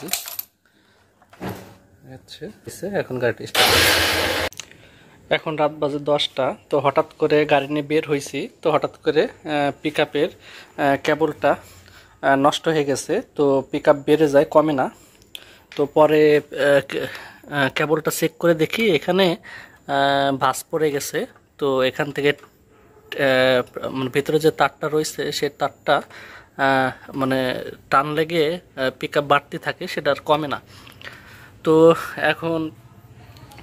ফেলছি। আচ্ছা এখন গাড়িটি স্টার্ট। এখন রাত বাজে 10টা। তো হঠাৎ করে গাড়ি নিয়ে বের হয়েছি, তো হঠাৎ করে পিকআপের কেবলটা নষ্ট হয়ে গেছে। তো পিকআপ বেড়ে যায়, কমে না। তো পরে কেবলটা চেক করে দেখি এখানে ভাঁজ পড়ে গেছে। তো এখান থেকে মানে ভেতরে যে তারটা রয়েছে সেই তারটা মানে টান লেগে পিকআপ বাড়তি থাকে, সেটা আর কমে না। তো এখন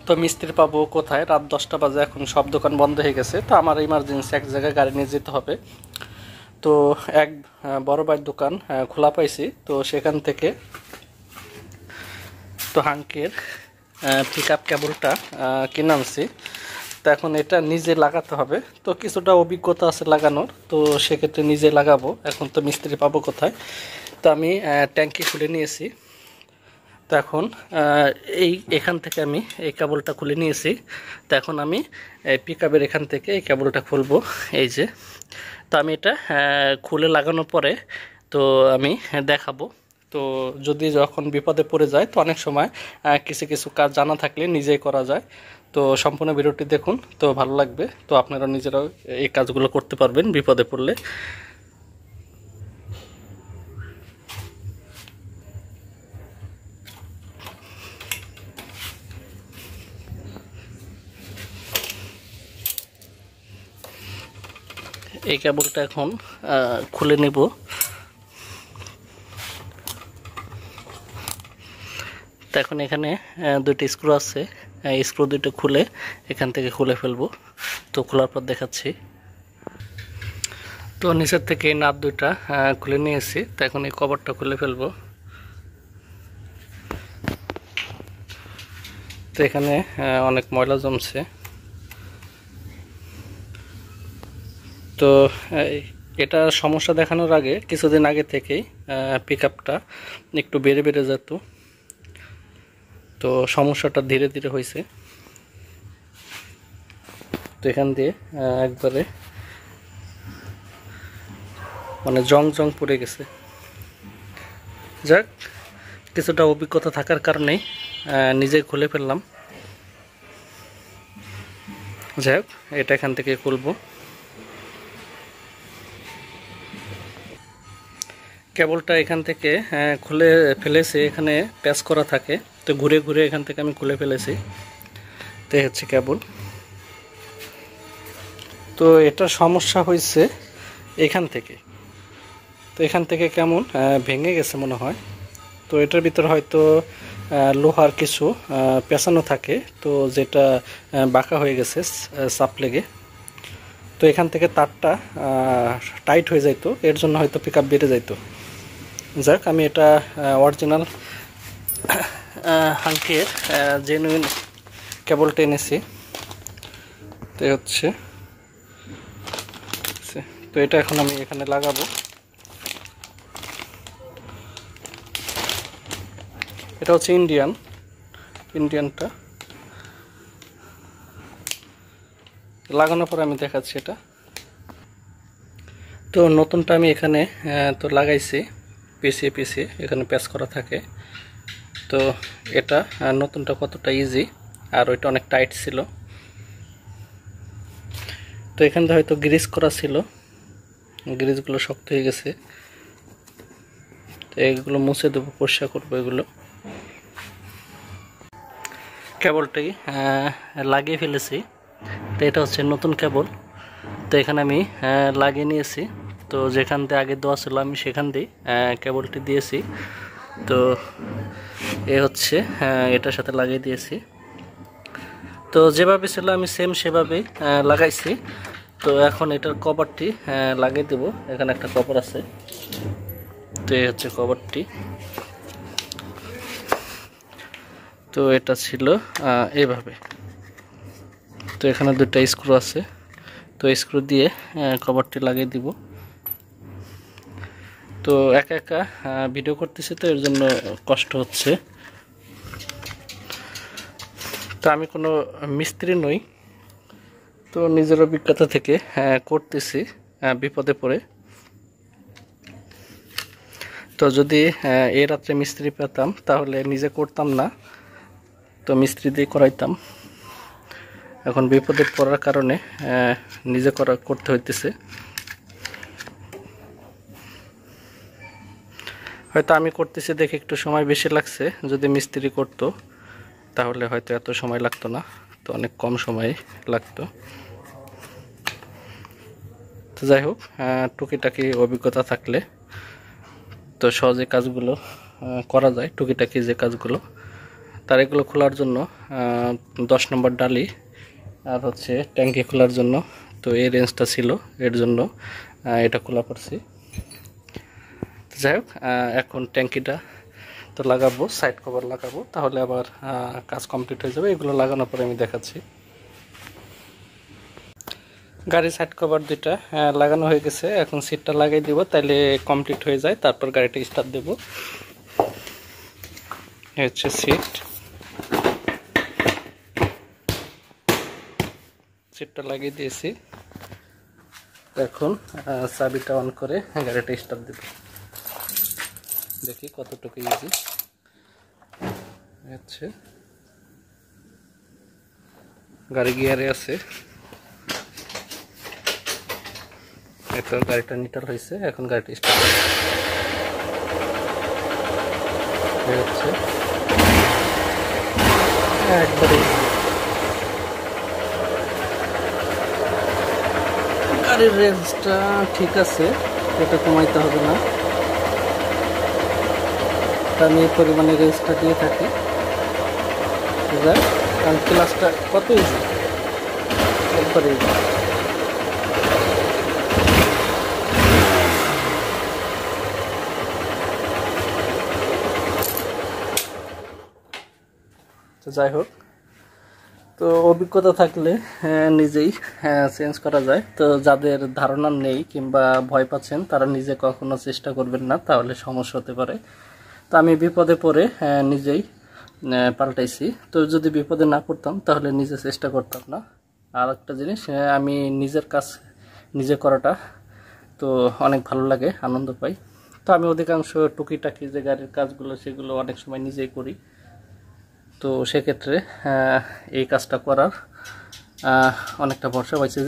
তো মিস্ত্রি পাবো কোথায়? রাত 10টা বাজে, এখন সব দোকান বন্ধ হয়ে গেছে। তো আমার ইমার্জেন্সি এক জায়গায় গাড়ি নিয়ে যেতে হবে। তো এক বড় ভাইয়ের দোকান খোলা পাইছি, তো সেখান থেকে তো হাঙ্কের পিকআপ কেবলটা কিনে আনছি। তো এখন এটা নিজে লাগাতে হবে। তো কিছুটা অভিজ্ঞতা আছে লাগানোর, তো সেক্ষেত্রে নিজে লাগাবো। এখন তো মিস্ত্রি পাবো কোথায়? তো আমি ট্যাঙ্কি খুলে নিয়েছি। তো এখন এখান থেকে আমি এই কেবলটা খুলে নিয়েছি। তো এখন আমি পিকআপের এখান থেকে এই কেবলটা খুলবো, এই যে। তো আমি এটা খুলে লাগানোর পরে তো আমি দেখাবো। তো যদি যখন বিপদে পড়ে যায়, তো অনেক সময় কিছু কিছু কাজ জানা থাকলে নিজেই করা যায়। তো সম্পূর্ণ ভিডিওটি দেখুন, তো ভালো লাগবে। তো আপনারা নিজেরাও এই কাজগুলো করতে পারবেন বিপদে পড়লে। এই কেবলটা এখন খুলে নেব। তো এখন এখানে দুইটা স্ক্রু আছে, স্ক্রু দুটো খুলে এখান থেকে খুলে ফেলবো। তো খোলার পর দেখাচ্ছি। তো নিচের থেকে এই নাট দুইটা খুলে নিয়েছি। তো এখন এই কভারটা খুলে ফেলবো। তো এখানে অনেক ময়লা জমছে। তো এটা সমস্যা দেখানোর আগে কিছুদিন আগে থেকেই পিকআপটা একটু বেড়ে বেড়ে যেত। তো সমস্যাটা ধীরে ধীরে হয়েছে। তো এখান দিয়ে একবারে মানে জং জং পড়ে গেছে। যাক, কিছুটা অভিজ্ঞতা থাকার কারণেই নিজে খুলে ফেললাম। যাক, এটা এখান থেকে খুলবো। কেবলটা এখান থেকে খুলে ফেলেছি, এখানে প্যাচ করা থাকে। তো ঘুরে ঘুরে এখান থেকে আমি খুলে ফেলেছি। তো এই হচ্ছে কেবল। তো এটা সমস্যা হয়েছে এখান থেকে। তো এখান থেকে কেমন ভেঙে গেছে মনে হয়। তো এটার ভিতর হয়তো লোহার কিছু পেঁচানো থাকে, তো যেটা বাঁকা হয়ে গেছে চাপ লেগে। তো এখান থেকে তারটা টাইট হয়ে যাইতো, এর জন্য হয়তো পিকআপ বেড়ে যাইতো। যাক, আমি এটা অরিজিনাল হাঙ্কের জেনুইন কেবলটা এনেছি। তো হচ্ছে, তো এটা এখন আমি এখানে লাগাবো। এটা হচ্ছে ইন্ডিয়ানটা। লাগানোর পর আমি দেখাচ্ছি এটা। তো নতুনটা আমি এখানে তো লাগাইছি, পিছিয়ে পিছিয়ে এখানে প্যাচ করা থাকে। তো এটা নতুনটা কতটা ইজি, আর ওইটা অনেক টাইট ছিল। তো এখানে হয়তো গ্রিজ করা ছিল, গ্রিজগুলো শক্ত হয়ে গেছে। তো এগুলো মুছে দেবো, পরিষ্কার করবো এগুলো। কেবলটি লাগিয়ে ফেলেছি। তো এটা হচ্ছে নতুন কেবল। তো এখানে আমি লাগিয়ে নিয়েছি। তো যেখান দিয়ে আগে দেওয়া ছিল আমি সেখান দিয়ে কেবলটি দিয়েছি। তো এ হচ্ছে এটার সাথে লাগিয়ে দিয়েছি। তো যেভাবে ছিল আমি সেম সেভাবেই লাগাইছি। তো এখন এটার কভারটি লাগিয়ে দেব। এখানে একটা কভার আছে। তো এই হচ্ছে কভারটি। তো এটা ছিল এইভাবে। তো এখানে দুটো স্ক্রু আছে। তো স্ক্রু দিয়ে কভারটি লাগিয়ে দিব। তো একা একা ভিডিও করতেছি, তো এর জন্য কষ্ট হচ্ছে। তো আমি কোনো মিস্ত্রি নই, তো নিজের অভিজ্ঞতা থেকে করতেছি বিপদে পড়ে। তো তো যদি এই রাত্রে মিস্ত্রি পেতাম তাহলে নিজে করতাম না, তো মিস্ত্রি দিয়ে করাইতাম। এখন বিপদে পড়ার কারণে নিজে করতে হইতেছে। হয়তো আমি করতেছি দেখে একটু সময় বেশি লাগছে, যদি মিস্ত্রি করতো তাহলে হয়তো এত সময় লাগতো না, তো অনেক কম সময় লাগতো। তো যাই হোক, টুকিটাকি অভিজ্ঞতা থাকলে তো সহজে কাজগুলো করা যায়। টুকিটাকি যে কাজগুলো, তার এগুলো খোলার জন্য 10 নম্বর ডালি আর হচ্ছে ট্যাঙ্কি খোলার জন্য তো এই রেঞ্জটা ছিল, এর জন্য এটা খোলা করছি। যাই হোক, এখন ট্যাঙ্কিটা তো লাগাবো, সাইড কভার লাগাবো, তাহলে আবার কাজ কমপ্লিট হয়ে যাবে। এগুলো লাগানোর পরে আমি দেখাচ্ছি। গাড়ির সাইড কভার দুইটা লাগানো হয়ে গেছে, এখন সিটটা লাগাই দিব, তাইলে কমপ্লিট হয়ে যায়। তারপর গাড়িটা স্টার্ট দেব। এই হচ্ছে সিটটা লাগিয়ে দিয়েছি। এখন চাবিটা অন করে গাড়িটা স্টার্ট দেব, দেখি কতটুকু ইজি হচ্ছে। গাড়ি গিয়ারে আছে, এতো গাড়িটা নিটাল হয়েছে। এখন গাড়িটা স্টার্ট হচ্ছে একবারে। গাড়ির রেঞ্জটা ঠিক আছে, এটা কমাইতে হবে না। আমি এই পরিমাণে রেঞ্জটা দিয়ে থাকি, কারণ ক্লাসটা কত ইজি, একবারে ইজি। তো যাই হোক, তো অভিজ্ঞতা থাকলে নিজেই চেঞ্জ করা যায়। তো যাদের ধারণা নেই কিংবা ভয় পাচ্ছেন, তারা নিজে কখনো চেষ্টা করবেন না, তাহলে সমস্যা হতে পারে। তো আমি বিপদে পড়ে নিজেই পাল্টাইছি। তো যদি বিপদে না করতাম তাহলে নিজে চেষ্টা করতাম না। আর একটা জিনিস, আমি নিজের কাজ নিজে করাটা তো অনেক ভালো লাগে, আনন্দ পাই। তো আমি অধিকাংশ টুকিটাকি যে গাড়ির কাজগুলো সেগুলো অনেক সময় নিজেই করি। তো সেক্ষেত্রে এই কাজটা করার অনেকটা ভরসা পাইছে।